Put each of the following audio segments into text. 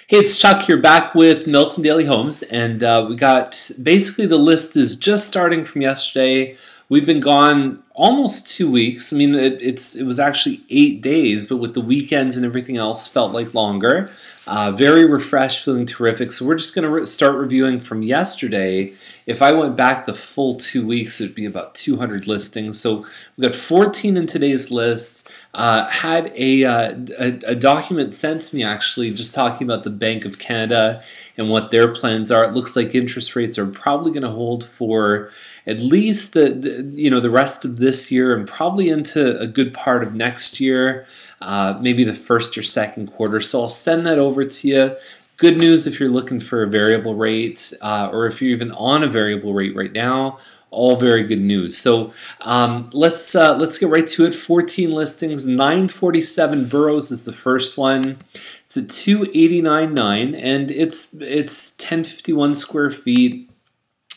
Hey, it's Chuck here back with Milton Daily Homes, and we got basically the list is just starting from yesterday. We've been gone almost 2 weeks. I mean, it was actually 8 days, but with the weekends and everything else, felt like longer. Very refreshed, feeling terrific. So we're just going to start reviewing from yesterday. If I went back the full 2 weeks, it'd be about 200 listings. So we got 14 in today's list. Had a document sent to me actually just talking about the Bank of Canada and what their plans are. It looks like interest rates are probably going to hold for at least the rest of this year and probably into a good part of next year, maybe the first or second quarter. So I'll send that over to you. Good news if you're looking for a variable rate or if you're even on a variable rate right now. All very good news. So let's get right to it. 14 listings. 947 Burroughs is the first one. It's at 289.9 and it's 1051 square feet.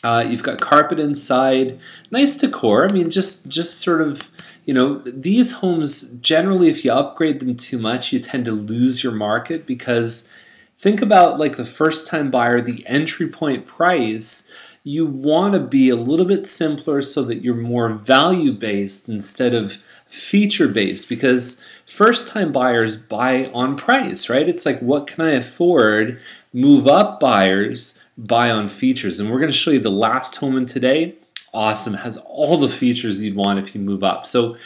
You've got carpet inside. Nice decor. I mean, just sort of, these homes generally, if you upgrade them too much, you tend to lose your market because think about like the first-time buyer, the entry point price. You want to be a little bit simpler so that you're more value-based instead of feature-based, because first-time buyers buy on price, right? It's like, what can I afford? Move-up buyers buy on features. And we're going to show you the last home in today. Awesome. Has all the features you'd want if you move up. So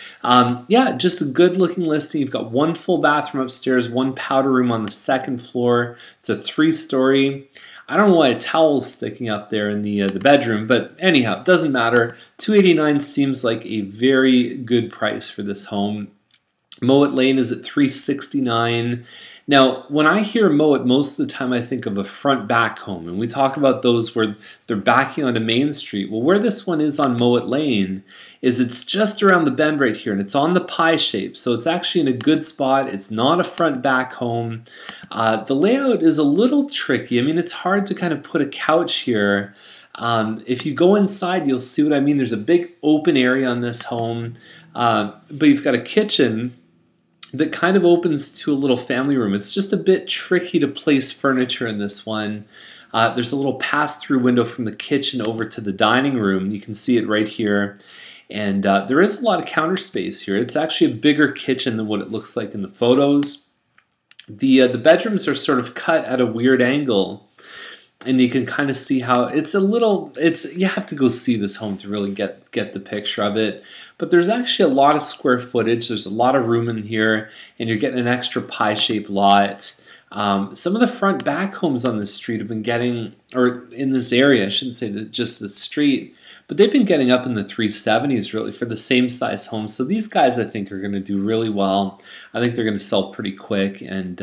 yeah, just a good-looking listing. You've got one full bathroom upstairs, one powder room on the second floor. It's a 3-story. I don't know why a towel's sticking up there in the bedroom, but anyhow, it doesn't matter. $289 seems like a very good price for this home. Mowat Lane is at $369. Now, when I hear Mowat, most of the time I think of a front-back home, and we talk about those where they're backing onto Main Street. Well, where this one is on Mowat Lane is it's just around the bend right here, and it's on the pie shape, so it's actually in a good spot. It's not a front-back home. The layout is a little tricky. I mean, it's hard to kind of put a couch here. If you go inside, you'll see what I mean. There's a big open area on this home, but you've got a kitchen that kind of opens to a little family room. It's just a bit tricky to place furniture in this one. There's a little pass-through window from the kitchen over to the dining room. You can see it right here. And there is a lot of counter space here. It's actually a bigger kitchen than what it looks like in the photos. The bedrooms are sort of cut at a weird angle. And you can kind of see how you have to go see this home to really get the picture of it. But there's actually a lot of square footage. There's a lot of room in here, and you're getting an extra pie-shaped lot. Some of the front back homes on this street have been getting, or in this area, I shouldn't say that just the street, but they've been getting up in the 370s really for the same size homes. So these guys I think are going to do really well. I think they're going to sell pretty quick and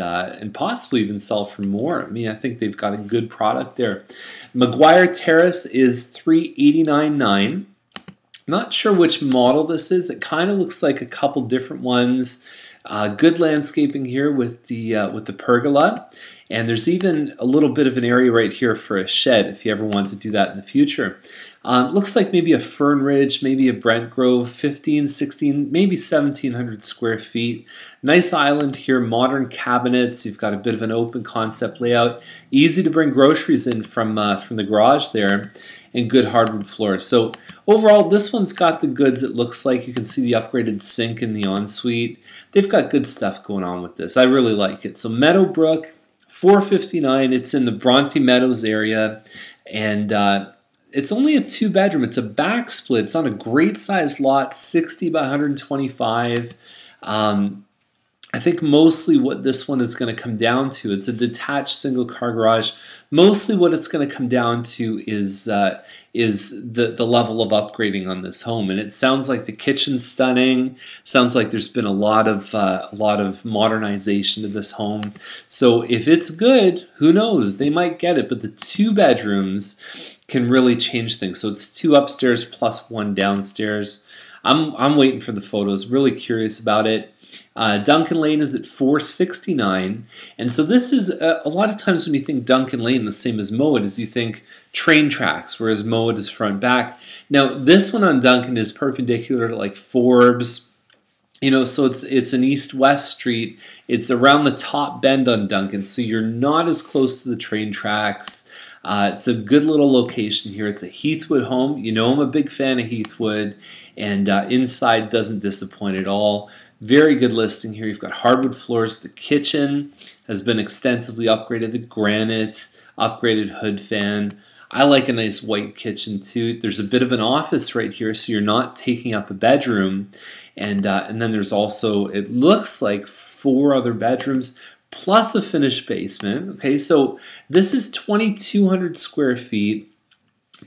possibly even sell for more. I mean, I think they've got a good product there. McGuire Terrace is $389.9. Not sure which model this is. It kind of looks like a couple different ones. Good landscaping here with the pergola, and there's even a little bit of an area right here for a shed if you ever want to do that in the future. Looks like maybe a Fern Ridge, maybe a Brent Grove, 15, 16, maybe 1,700 square feet. Nice island here, modern cabinets. You've got a bit of an open concept layout. Easy to bring groceries in from the garage there, and good hardwood floors. So overall, this one's got the goods. It looks like you can see the upgraded sink in the ensuite. They've got good stuff going on with this. I really like it. So Meadowbrook, $459. It's in the Bronte Meadows area, and it's only a 2-bedroom. It's a back split. It's on a great size lot, 60 by 125. I think mostly what this one is going to come down to, it's a detached single car garage. Mostly what it's going to come down to is the level of upgrading on this home. And it sounds like the kitchen's stunning. Sounds like there's been a lot of modernization to this home. So if it's good, who knows? They might get it. But the 2 bedrooms can really change things. So it's 2 upstairs plus 1 downstairs. I'm waiting for the photos. Really curious about it. Duncan Lane is at $469, and so this is a lot of times when you think Duncan Lane, the same as Mowat, is you think train tracks, whereas Mowat is front back. Now this one on Duncan is perpendicular to like Forbes So it's an east-west street. It's around the top bend on Duncan, so you're not as close to the train tracks. It's a good little location here. It's a Heathwood home. I'm a big fan of Heathwood, and inside doesn't disappoint at all. Very good listing here. You've got hardwood floors. The kitchen has been extensively upgraded. The granite, upgraded hood fan. I like a nice white kitchen too. There's a bit of an office right here, so you're not taking up a bedroom. And then there's also, it looks like 4 other bedrooms plus a finished basement. Okay, so this is 2,200 square feet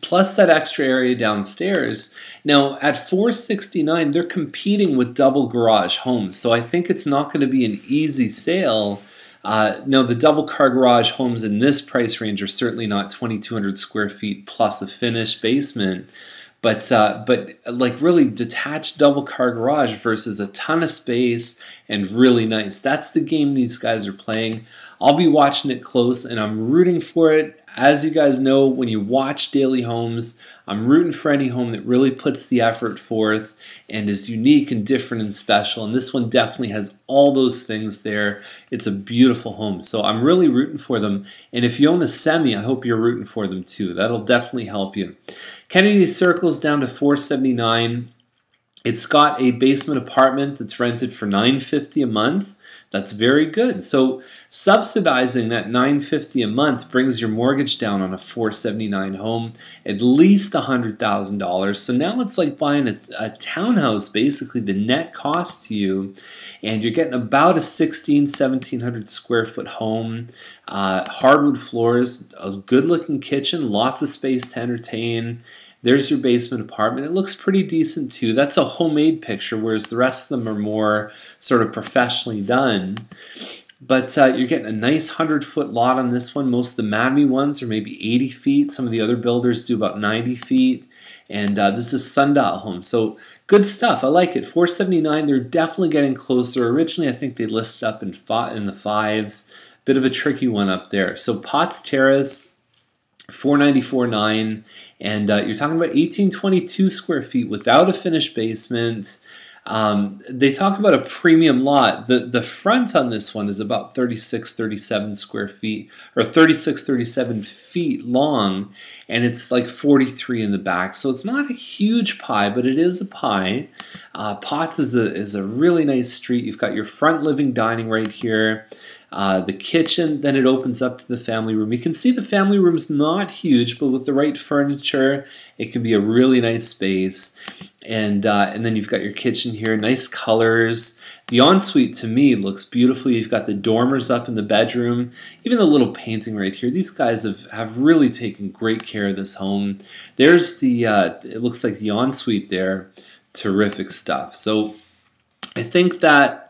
plus that extra area downstairs. Now at $469, they're competing with double garage homes, so I think it's not going to be an easy sale. No, the double car garage homes in this price range are certainly not 2,200 square feet plus a finished basement. But like really detached double car garage versus a ton of space and really nice. That's the game these guys are playing. I'll be watching it close and I'm rooting for it. As you guys know, when you watch Daily Homes, I'm rooting for any home that really puts the effort forth and is unique and different and special. And this one definitely has all those things there. It's a beautiful home. So I'm really rooting for them. And if you own a semi, I hope you're rooting for them too. That'll definitely help you. Kennedy Circle's down to $479. It's got a basement apartment that's rented for $950 a month. That's very good. So subsidizing that $950 a month brings your mortgage down on a $479 home at least $100,000. So now it's like buying a townhouse, basically the net cost to you, and you're getting about a 1,700 square foot home, hardwood floors, a good looking kitchen, lots of space to entertain. There's your basement apartment. It looks pretty decent too. That's a homemade picture, whereas the rest of them are more sort of professionally done. But you're getting a nice 100-foot lot on this one. Most of the Menifee ones are maybe 80 feet. Some of the other builders do about 90 feet. And this is Sundial Home. So good stuff. I like it. $479. They're definitely getting closer. Originally, I think they listed up in the 5s. Bit of a tricky one up there. So Potts Terrace, $494.9, and you're talking about 1,822 square feet without a finished basement. They talk about a premium lot. The front on this one is about 37 square feet, or 37 feet long, and it's like 43 in the back. So it's not a huge pie, but it is a pie. Potts is a really nice street. You've got your front living dining right here. The kitchen, then it opens up to the family room. You can see the family room's not huge, but with the right furniture, it can be a really nice space. And then you've got your kitchen here, nice colors. The ensuite to me looks beautiful. You've got the dormers up in the bedroom, even the little painting right here. These guys have really taken great care of this home. There's the, it looks like the ensuite there. Terrific stuff. So I think that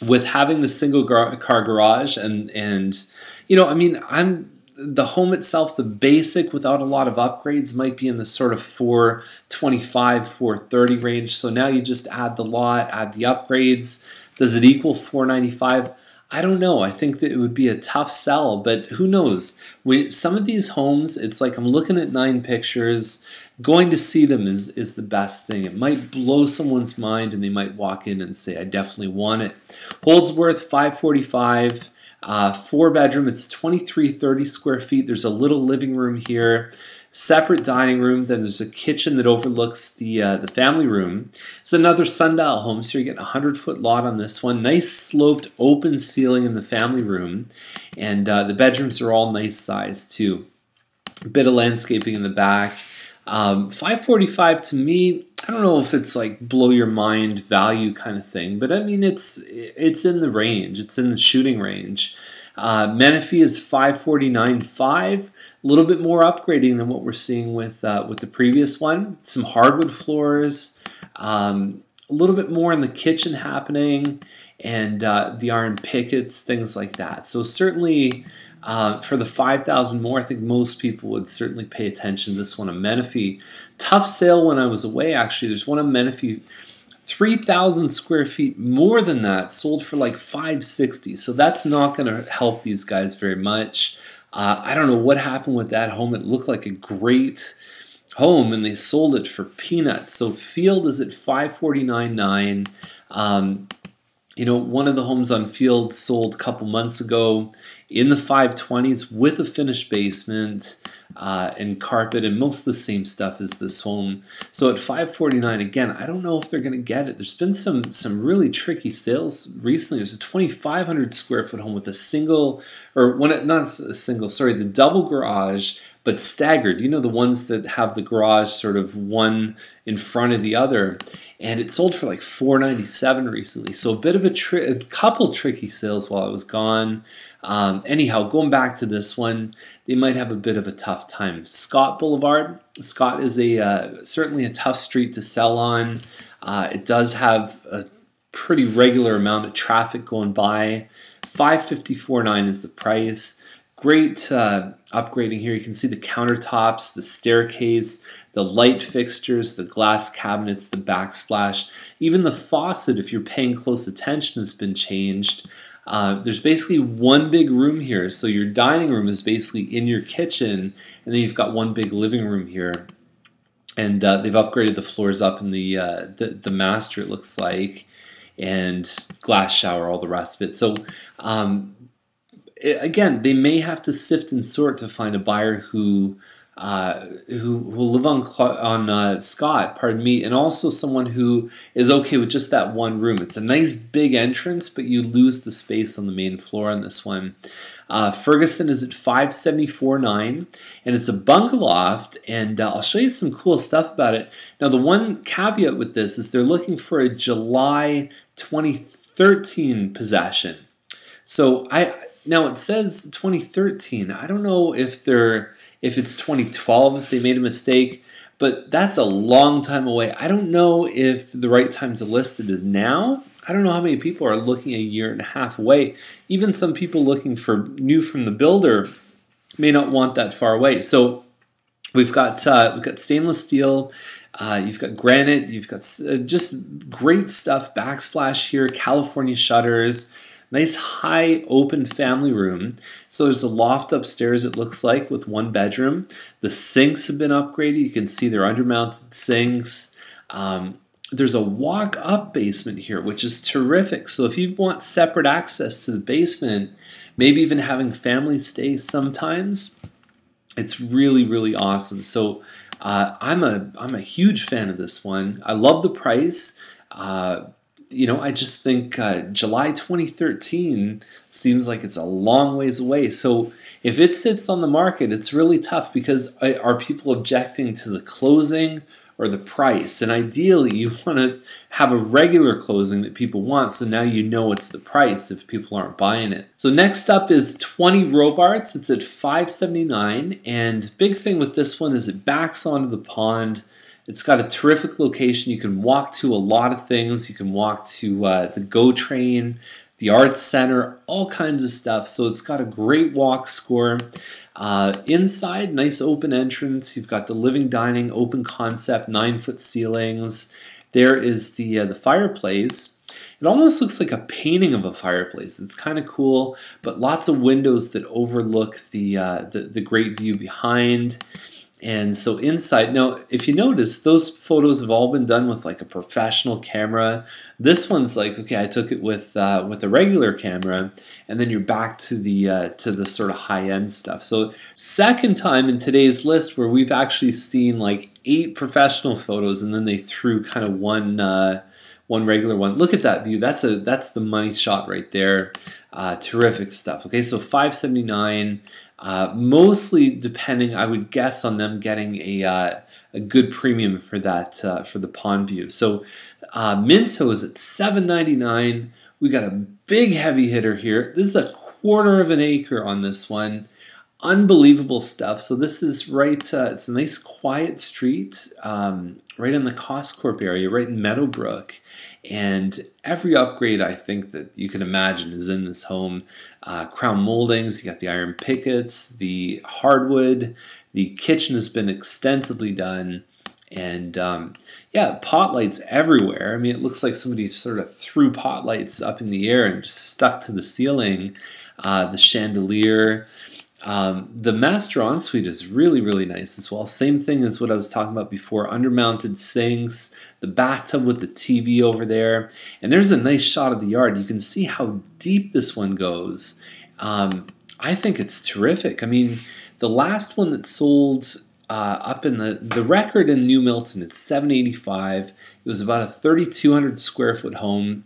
with having the single car garage and I mean, the home itself, the basic without a lot of upgrades might be in the sort of 425, 430 range. So now you just add the lot, add the upgrades. Does it equal 495? I don't know. I think that it would be a tough sell, but who knows? Some of these homes, it's like I'm looking at 9 pictures. Going to see them is the best thing. It might blow someone's mind and they might walk in and say, I definitely want it. Holdsworth, $545, 4-bedroom. It's 2,330 square feet. There's a little living room here, separate dining room. Then there's a kitchen that overlooks the family room. It's another Sundial Home, so you're getting a 100-foot lot on this one. Nice sloped open ceiling in the family room, and the bedrooms are all nice size too. A bit of landscaping in the back. $545 to me, I don't know if it's like blow your mind value kind of thing, but I mean it's in the range. It's in the shooting range. Menifee is $549.5, a little bit more upgrading than what we're seeing with the previous one. Some hardwood floors, a little bit more in the kitchen happening, and the iron pickets, things like that. So certainly. For the $5,000 more, I think most people would certainly pay attention to this one. A Menifee, tough sale when I was away. Actually, there's one of Menifee, 3,000 square feet more than that, sold for like $560. So that's not going to help these guys very much. I don't know what happened with that home. It looked like a great home, and they sold it for peanuts. So Field is at $549,900. You know, one of the homes on Field sold a couple months ago in the 520s with a finished basement and carpet and most of the same stuff as this home. So at 549, again, I don't know if they're going to get it. There's been some really tricky sales recently. There's a 2,500 square foot home with a single, or not a single, sorry, the double garage, but staggered. You know, the ones that have the garage sort of one in front of the other. And it sold for like $497 recently. So a bit of a couple tricky sales while I was gone. Anyhow, going back to this one, they might have a bit of a tough time. Scott Boulevard. Scott is certainly a tough street to sell on. It does have a pretty regular amount of traffic going by. $554,900 is the price. Great upgrading here. You can see the countertops, the staircase, the light fixtures, the glass cabinets, the backsplash. Even the faucet, if you're paying close attention, has been changed. There's basically one big room here. So your dining room is basically in your kitchen, and then you've got one big living room here. And they've upgraded the floors up in the master, it looks like, and glass shower, all the rest of it. So again, they may have to sift and sort to find a buyer who will live on Scott, pardon me, and also someone who is okay with just that one room. It's a nice big entrance, but you lose the space on the main floor on this one. Ferguson is at $574,900, and it's a bunk loft, and I'll show you some cool stuff about it. Now, the one caveat with this is they're looking for a July 2013 possession. So now it says 2013. I don't know if it's 2012, if they made a mistake, but that's a long time away. I don't know if the right time to list it is now. I don't know how many people are looking a year and a half away. Even some people looking for new from the builder may not want that far away. So we've got stainless steel. You've got granite. You've got just great stuff. Backsplash here. California shutters. Nice high open family room. So there's a loft upstairs, it looks like, with one bedroom. The sinks have been upgraded. You can see they're undermounted sinks. There's a walk-up basement here, which is terrific. So if you want separate access to the basement, maybe even having family stay sometimes, it's really, really awesome. So I'm a huge fan of this one. I love the price. You know, I just think July 2013 seems like it's a long ways away. So if it sits on the market, it's really tough because are people objecting to the closing or the price? And ideally, you want to have a regular closing that people want, so now you know it's the price if people aren't buying it. So next up is 20 Robarts. It's at $579,000, and big thing with this one is it backs onto the pond. It's got a terrific location. You can walk to a lot of things. You can walk to the GO train, the Arts Center, all kinds of stuff. So it's got a great walk score. Inside, nice open entrance. You've got the living dining, open concept, 9-foot ceilings. There is the fireplace. It almost looks like a painting of a fireplace. It's kind of cool, but lots of windows that overlook the great view behind. And so inside, now if you notice, those photos have all been done with like a professional camera. This one's like, okay, I took it with a regular camera, and then you're back to the sort of high-end stuff. So second time in today's list where we've actually seen like 8 professional photos, and then they threw kind of one regular one. Look at that view. That's the money shot right there. Terrific stuff. Okay, so $579,000. Mostly depending, I would guess, on them getting a good premium for that for the pond view. So Minto is at $799,000. We got a big heavy hitter here. This is a 1/4 of an acre on this one. Unbelievable stuff. So this is right. It's a nice quiet street, right in the Coscorp area, right in Meadowbrook. And every upgrade I think that you can imagine is in this home. Crown moldings, you got the iron pickets, the hardwood, the kitchen has been extensively done, and yeah, pot lights everywhere. I mean, it looks like somebody sort of threw pot lights up in the air and just stuck to the ceiling. The chandelier. The master ensuite is really, really nice as well. Same thing as what I was talking about before. Undermounted sinks, the bathtub with the TV over there. And there's a nice shot of the yard. You can see how deep this one goes. I think it's terrific. I mean, the last one that sold up in the record in New Milton, it's $785. It was about a 3,200 square foot home.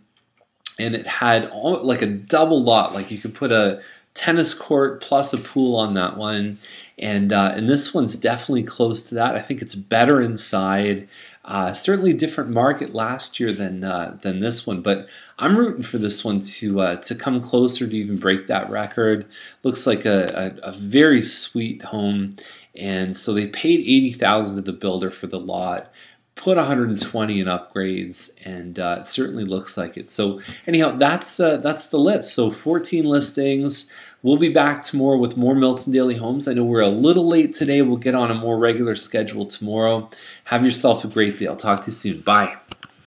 And it had like a double lot. Like you could put a tennis court plus a pool on that one, and this one's definitely close to that. I think it's better inside. Certainly different market last year than this one, but I'm rooting for this one to come closer to even break that record. Looks like a very sweet home, and so they paid $80,000 to the builder for the lot. Put 120 in upgrades, and it certainly looks like it. So anyhow, that's the list. So 14 listings. We'll be back tomorrow with more Milton Daily Homes. I know we're a little late today. We'll get on a more regular schedule tomorrow. Have yourself a great day. I'll talk to you soon. Bye.